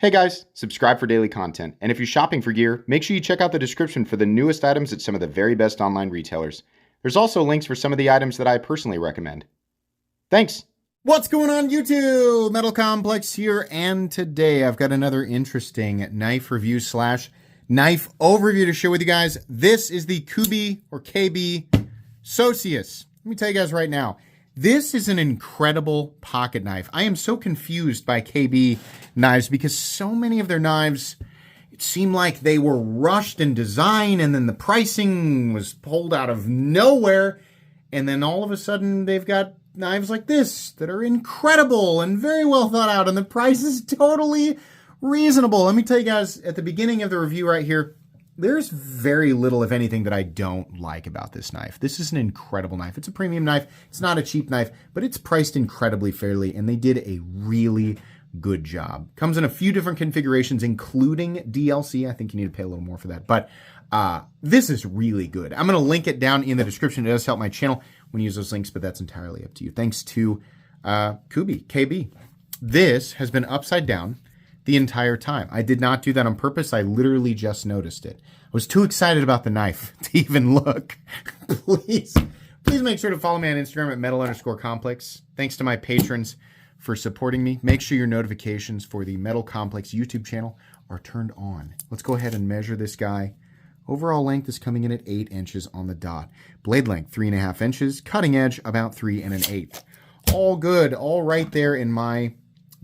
Hey guys, subscribe for daily content, and if you're shopping for gear, make sure you check out the description for the newest items at some of the very best online retailers. There's also links for some of the items that I personally recommend. Thanks! What's going on YouTube? Metal Complex here, and today I've got another interesting knife review / knife overview to share with you guys. This is the Kubey KB Socius. Let me tell you guys right now, this is an incredible pocket knife. I am so confused by KB knives because so many of their knives, it seemed like they were rushed in design and then the pricing was pulled out of nowhere. And then all of a sudden they've got knives like this that are incredible and very well thought out, and the price is totally reasonable. Let me tell you guys at the beginning of the review right here, there's very little, if anything, that I don't like about this knife. This is an incredible knife. It's a premium knife. It's not a cheap knife, but it's priced incredibly fairly, and they did a really good job. Comes in a few different configurations, including DLC. I think you need to pay a little more for that, but this is really good. I'm going to link it down in the description. It does help my channel when you use those links, but that's entirely up to you. Thanks to Kubey KB. This has been upside down the entire time. I did not do that on purpose. I literally just noticed it. I was too excited about the knife to even look. Please make sure to follow me on Instagram at metal_complex. Thanks to my patrons for supporting me. Make sure your notifications for the Metal Complex YouTube channel are turned on. Let's go ahead and measure this guy. Overall length is coming in at 8 inches on the dot. Blade length, 3.5 inches. Cutting edge, about 3 1/8. All good, all right there in my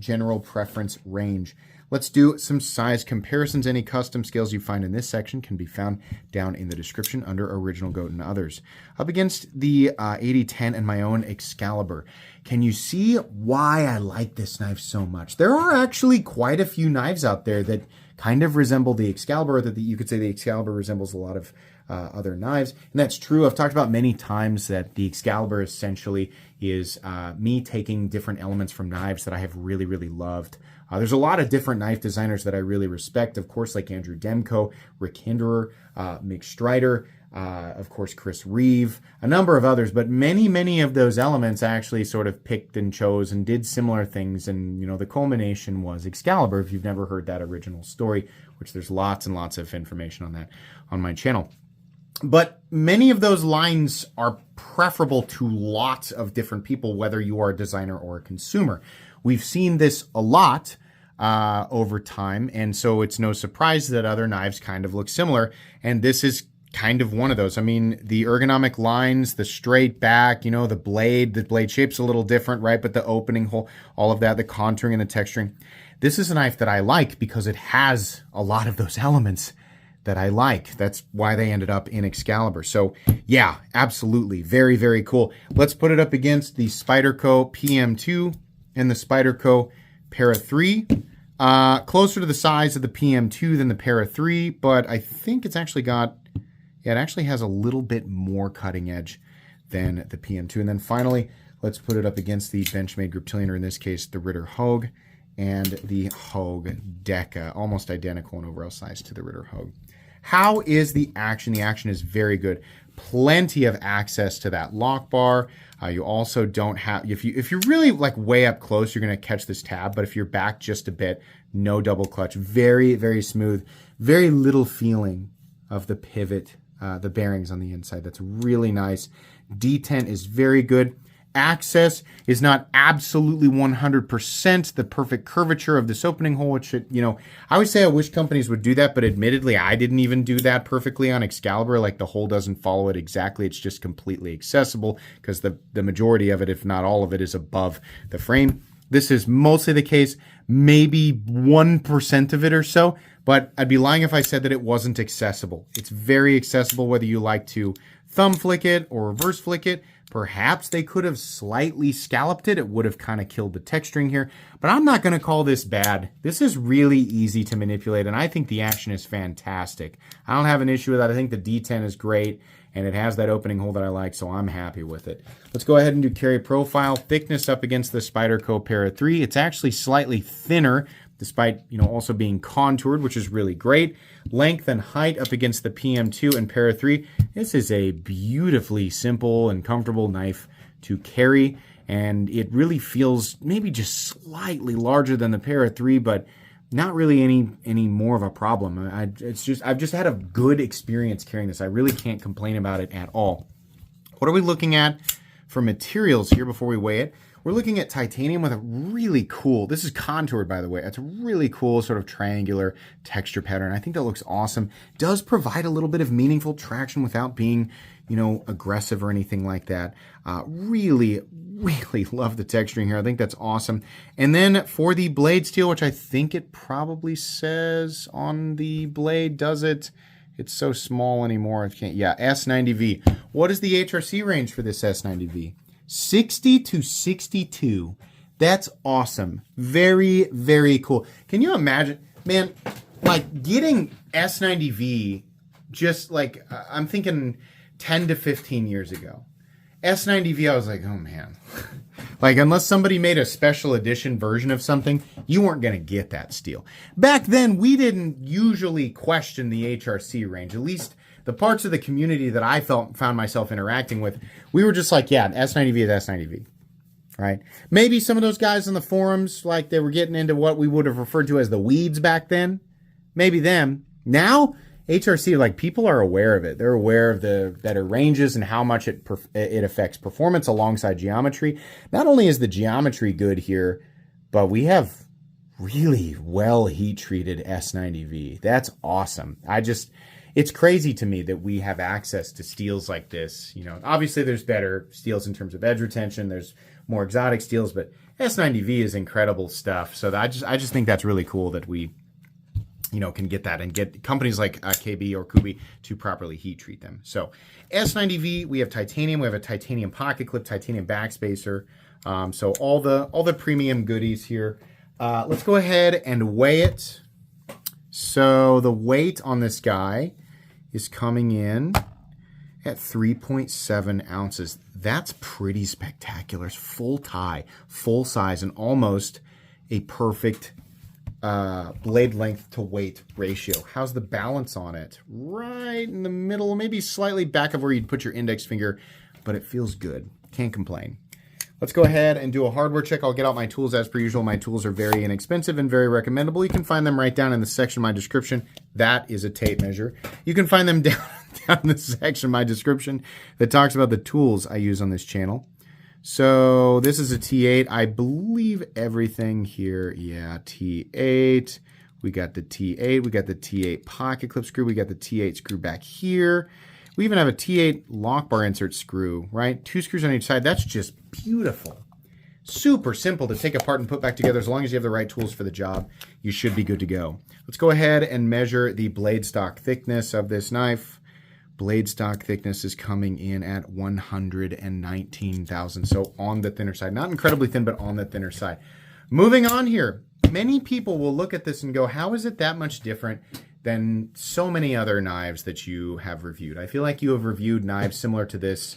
general preference range. Let's do some size comparisons. Any custom scales you find in this section can be found down in the description under Original Goat and others. Up against the 8010 and my own Excalibur. Can you see why I like this knife so much? There are actually quite a few knives out there that kind of resemble the Excalibur, that you could say the Excalibur resembles a lot of other knives. And that's true. I've talked about many times that the Excalibur essentially is me taking different elements from knives that I have really, really loved. There's a lot of different knife designers that I really respect, of course, like Andrew Demko, Rick Hinderer, Mick Strider, of course, Chris Reeve, a number of others, but many of those elements I actually sort of picked and chose and did similar things. And, you know, the culmination was Excalibur, if you've never heard that original story, which there's lots and lots of information on that on my channel. But many of those lines are preferable to lots of different people, whether you are a designer or a consumer. We've seen this a lot over time, and so it's no surprise that other knives kind of look similar, and this is kind of one of those. I mean, the ergonomic lines, the straight back, you know, the blade shape's a little different, right? But the opening hole, all of that, the contouring and the texturing. This is a knife that I like because it has a lot of those elements that I like. That's why they ended up in Excalibur. So yeah, absolutely. Very, very cool. Let's put it up against the Spyderco PM2 and the Spyderco Para 3. Closer to the size of the PM2 than the Para 3, but I think it's actually got, yeah, it actually has a little bit more cutting edge than the PM2. And then finally, let's put it up against the Benchmade Griptilian, or in this case, the Ritter Hogue and the Hogue Deca, almost identical in overall size to the Ritter Hogue. How is the action? The action is very good. Plenty of access to that lock bar. You also don't have, if you're really like way up close, you're going to catch this tab, but if you're back just a bit, no double clutch. Very, very smooth. Very little feeling of the pivot, the bearings on the inside. That's really nice. detent is very good. Access is not absolutely 100% the perfect curvature of this opening hole. It should, you know, I always say I wish companies would do that, but admittedly, I didn't even do that perfectly on Excalibur. Like the hole doesn't follow it exactly. It's just completely accessible because the majority of it, if not all of it, is above the frame. This is mostly the case, maybe 1% of it or so, but I'd be lying if I said that it wasn't accessible. It's very accessible whether you like to thumb flick it or reverse flick it. Perhaps they could have slightly scalloped it. It would have kind of killed the texturing here, but I'm not going to call this bad. This is really easy to manipulate, and I think the action is fantastic. I don't have an issue with that. I think the detent is great, and it has that opening hole that I like, so I'm happy with it. Let's go ahead and do carry profile. Thickness up against the Spyderco Para 3. It's actually slightly thinner, despite, you know, also being contoured, which is really great. Length and height up against the PM2 and Para 3. This is a beautifully simple and comfortable knife to carry, and it really feels maybe just slightly larger than the Para 3, but not really any more of a problem. I've just had a good experience carrying this. I really can't complain about it at all. What are we looking at for materials here before we weigh it? We're looking at titanium with a really cool, this is contoured by the way, it's a really cool sort of triangular texture pattern. I think that looks awesome. Does provide a little bit of meaningful traction without being, aggressive or anything like that. Really love the texturing here. I think that's awesome. And then for the blade steel, which I think it probably says on the blade, does it? It's so small anymore. I can't. Yeah, S90V. What is the HRC range for this S90V? 60 to 62. That's awesome. Very, very cool. Can you imagine, man, like getting S90V just like, I'm thinking 10 to 15 years ago. S90V, I was like, oh man. Like, unless somebody made a special edition version of something, you weren't going to get that steel. Back then, we didn't usually question the HRC range. At least the parts of the community that I found myself interacting with, we were just like, yeah, S90V is S90V, right? Maybe some of those guys in the forums, like they were getting into what we would have referred to as the weeds back then. Maybe them. Now, HRC, like people are aware of it. They're aware of the better ranges and how much it affects performance alongside geometry. Not only is the geometry good here, but we have really well heat-treated S90V. That's awesome. It's crazy to me that we have access to steels like this. Obviously there's better steels in terms of edge retention. There's more exotic steels, but S90V is incredible stuff. So I just think that's really cool that we can get that and get companies like KB or Kubey to properly heat treat them. So S90V, we have titanium, we have a titanium pocket clip, titanium backspacer. So all the premium goodies here. Let's go ahead and weigh it. So the weight on this guy is coming in at 3.7 ounces. That's pretty spectacular. It's full tie, full size, and almost a perfect blade length to weight ratio. How's the balance on it? Right in the middle, maybe slightly back of where you'd put your index finger, but it feels good. Can't complain. Let's go ahead and do a hardware check. I'll get out my tools as per usual. My tools are very inexpensive and very recommendable. You can find them right down in the section of my description. That is a tape measure. You can find them down in the section of my description that talks about the tools I use on this channel. So this is a T8. I believe everything here, yeah, T8. We got the T8. We got the T8 pocket clip screw. We got the T8 screw back here. We even have a T8 lock bar insert screw, right? 2 screws on each side. That's just beautiful. Super simple to take apart and put back together. As long as you have the right tools for the job, you should be good to go. Let's go ahead and measure the blade stock thickness of this knife. Blade stock thickness is coming in at 119 thousandths. So on the thinner side. Not incredibly thin, but on the thinner side. Moving on here. Many people will look at this and go, how is it that much different than so many other knives that you have reviewed? I feel like you have reviewed knives similar to this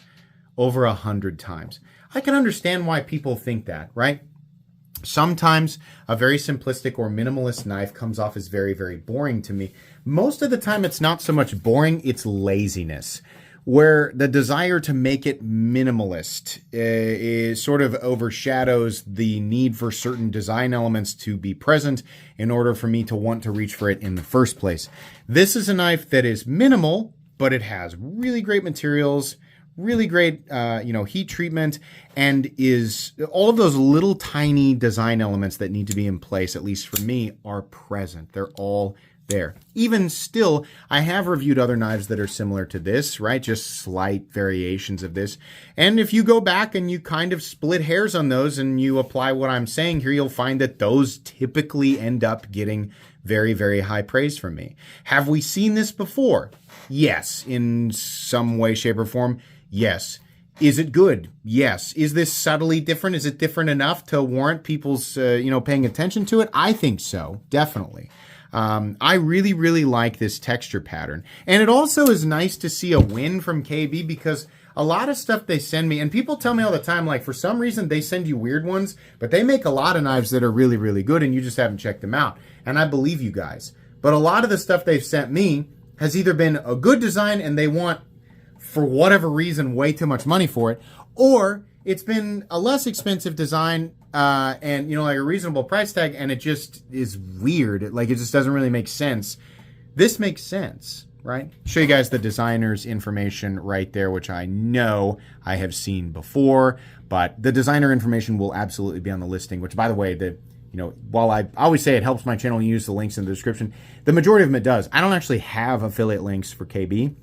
over 100 times. I can understand why people think that, right? Sometimes a very simplistic or minimalist knife comes off as very, very boring to me. Most of the time it's not so much boring, it's laziness, where the desire to make it minimalist is sort of overshadows the need for certain design elements to be present in order for me to want to reach for it in the first place. This is a knife that is minimal, but it has really great materials, really great heat treatment, and is all of those little tiny design elements that need to be in place, at least for me, are present. They're all there. Even still, I have reviewed other knives that are similar to this, right? Just slight variations of this. And if you go back and you kind of split hairs on those and you apply what I'm saying here, you'll find that those typically end up getting very, very high praise from me. Have we seen this before? Yes. In some way, shape, or form, yes. Is it good? Yes. Is this subtly different? Is it different enough to warrant people's, paying attention to it? I think so, definitely. I really, really like this texture pattern. And it also is nice to see a win from KB because a lot of stuff they send me, and people tell me all the time, like for some reason they send you weird ones, but they make a lot of knives that are really, really good and you just haven't checked them out. And I believe you guys. But a lot of the stuff they've sent me has either been a good design and they want, for whatever reason, way too much money for it, or it's been a less expensive design and like a reasonable price tag, and it just is weird. Like, it just doesn't really make sense. This makes sense, right? Show you guys the designer's information right there, which I know I have seen before, but the designer information will absolutely be on the listing, which, by the way, while I always say it helps my channel use the links in the description, the majority of them it does. I don't actually have affiliate links for KB.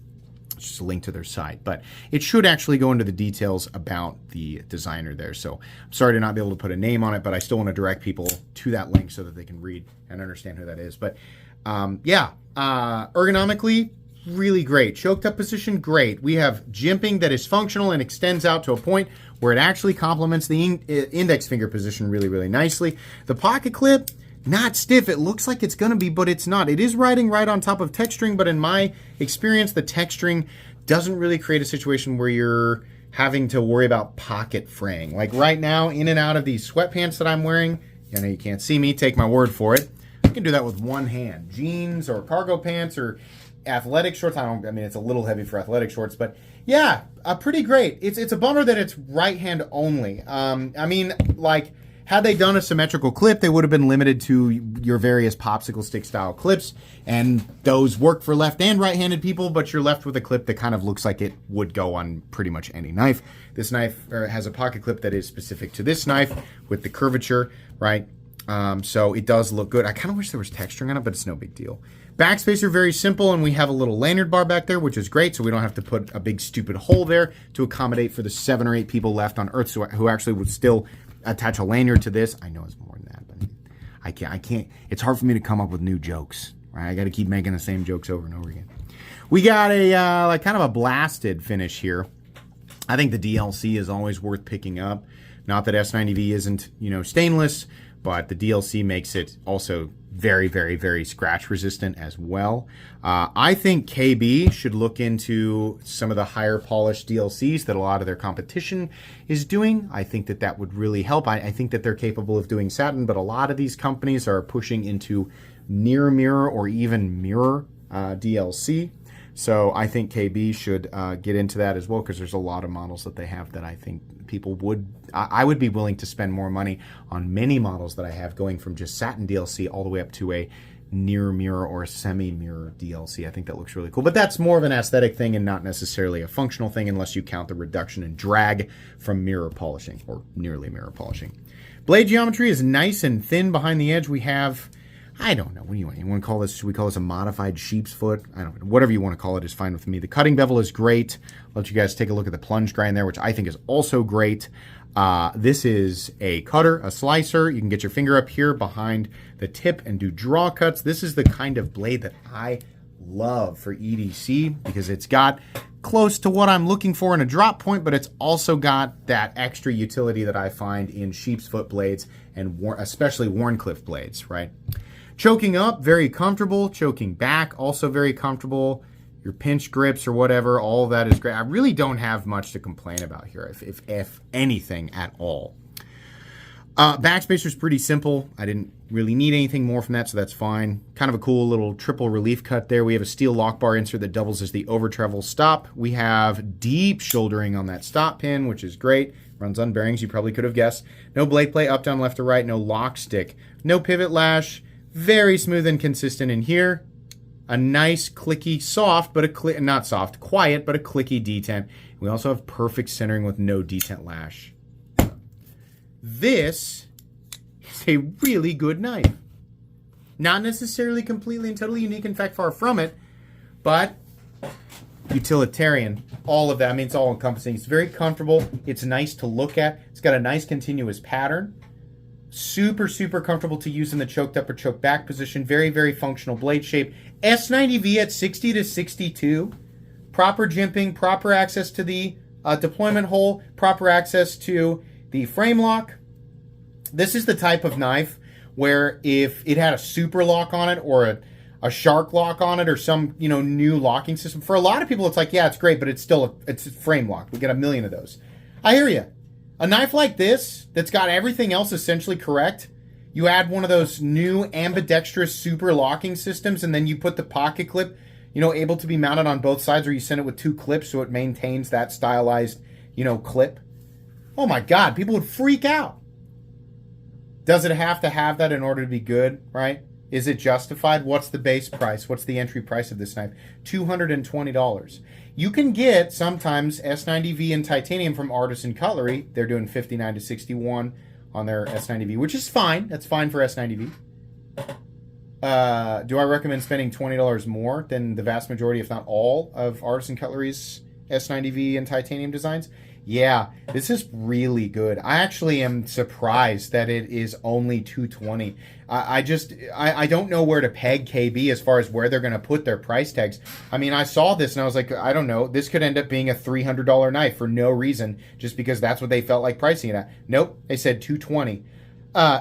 It's just a link to their site, but it should actually go into the details about the designer there. So I'm sorry to not be able to put a name on it, but I still want to direct people to that link so that they can read and understand who that is. But ergonomically, really great. Choked up position, great. We have jimping that is functional and extends out to a point where it actually complements the index finger position really, really nicely. The pocket clip, not stiff. It looks like it's going to be, but it's not. It is riding right on top of texturing, but in my experience, the texturing doesn't really create a situation where you're having to worry about pocket fraying. Like right now, in and out of these sweatpants that I'm wearing, I know you can't see me, take my word for it. I can do that with one hand. Jeans or cargo pants or athletic shorts. I mean, it's a little heavy for athletic shorts, but yeah, pretty great. It's a bummer that it's right hand only. I mean, like, had they done a symmetrical clip, they would have been limited to your various popsicle stick style clips, and those work for left and right-handed people, but you're left with a clip that kind of looks like it would go on pretty much any knife. This knife has a pocket clip that is specific to this knife with the curvature, right? So it does look good. I kind of wish there was texturing on it, but it's no big deal. Backspacer, very simple, and we have a little lanyard bar back there, which is great, so we don't have to put a big stupid hole there to accommodate for the 7 or 8 people left on Earth who actually would still attach a lanyard to this. I know it's more than that, but I can't. It's hard for me to come up with new jokes, right? I got to keep making the same jokes over and over again. We got a like kind of a blasted finish here. I think the DLC is always worth picking up. Not that S90V isn't, stainless, but the DLC makes it also very, very, very scratch resistant as well. I think KB should look into some of the higher polished DLCs that a lot of their competition is doing. I think that that would really help. I think that they're capable of doing satin, but a lot of these companies are pushing into near mirror or even mirror DLC. So I think KB should get into that as well, because there's a lot of models that they have that I think I would be willing to spend more money on many models that I have, going from just satin DLC all the way up to a near mirror or a semi-mirror DLC. I think that looks really cool, but that's more of an aesthetic thing and not necessarily a functional thing unless you count the reduction in drag from mirror polishing or nearly mirror polishing. Blade geometry is nice and thin behind the edge. We have, I don't know, what do you want? You want to call this, should we call this a modified sheep's foot? I don't know. Whatever you want to call it is fine with me. The cutting bevel is great. I'll let you guys take a look at the plunge grind there, which I think is also great. This is a cutter, a slicer. You can get your finger up here behind the tip and do draw cuts. This is the kind of blade that I love for EDC because it's got close to what I'm looking for in a drop point, but it's also got that extra utility that I find in sheep's foot blades and especially Wharncliffe blades, right? Choking up, very comfortable. Choking back, also very comfortable. Your pinch grips or whatever, all of that is great. I really don't have much to complain about here, if anything at all. Backspacer is pretty simple. I didn't really need anything more from that, so that's fine. Kind of a cool little triple relief cut there. We have a steel lock bar insert that doubles as the over travel stop. We have deep shouldering on that stop pin, which is great. Runs on bearings, you probably could have guessed. No blade play, up, down, left, or right. No lock stick. No pivot lash. Very smooth and consistent in here. A nice clicky, soft, but not soft, quiet, but a clicky detent. We also have perfect centering with no detent lash. This is a really good knife. Not necessarily completely and totally unique, in fact, far from it, but utilitarian. All of that, I mean, it's all encompassing. It's very comfortable. It's nice to look at. It's got a nice continuous pattern. Super, super comfortable to use in the choked up or choked back position. Very, very functional blade shape. S90V at 60 to 62. Proper jimping, proper access to the deployment hole, proper access to the frame lock. This is the type of knife where if it had a super lock on it or a shark lock on it or some new locking system, for a lot of people it's like, yeah, it's great, but it's still it's a frame lock. We get a million of those. I hear you. A knife like this, that's got everything else essentially correct, you add one of those new ambidextrous super locking systems, and then you put the pocket clip, able to be mounted on both sides, or you send it with 2 clips so it maintains that stylized, clip. Oh my God, people would freak out. Does it have to have that in order to be good, right? Is it justified? What's the base price? What's the entry price of this knife? $220. You can get sometimes S90V in titanium from Artisan Cutlery. They're doing $59 to $61 on their S90V, which is fine. That's fine for S90V. Do I recommend spending $20 more than the vast majority, if not all, of Artisan Cutlery's S90V and titanium designs? Yeah, this is really good. I actually am surprised that it is only $220. I don't know where to peg KB as far as where they're going to put their price tags. I mean, I saw this and I was like, I don't know. This could end up being a $300 knife for no reason, just because that's what they felt like pricing it at. Nope, they said $220.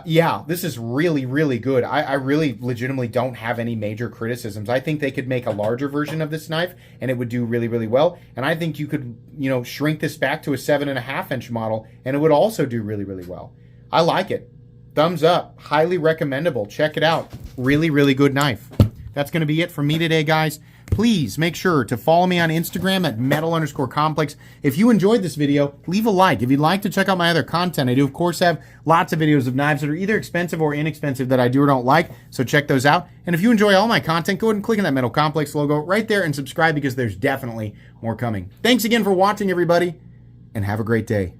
Yeah, this is really, really good. I really legitimately don't have any major criticisms. I think they could make a larger version of this knife and it would do really, really well. And I think you could, shrink this back to a 7.5-inch model and it would also do really, really well. I like it. Thumbs up. Highly recommendable. Check it out. Really, really good knife. That's going to be it from me today, guys. Please make sure to follow me on Instagram at metal_complex. If you enjoyed this video, leave a like. If you'd like to check out my other content, I do, of course, have lots of videos of knives that are either expensive or inexpensive that I do or don't like, so check those out. And if you enjoy all my content, go ahead and click on that Metal Complex logo right there and subscribe, because there's definitely more coming. Thanks again for watching, everybody, and have a great day.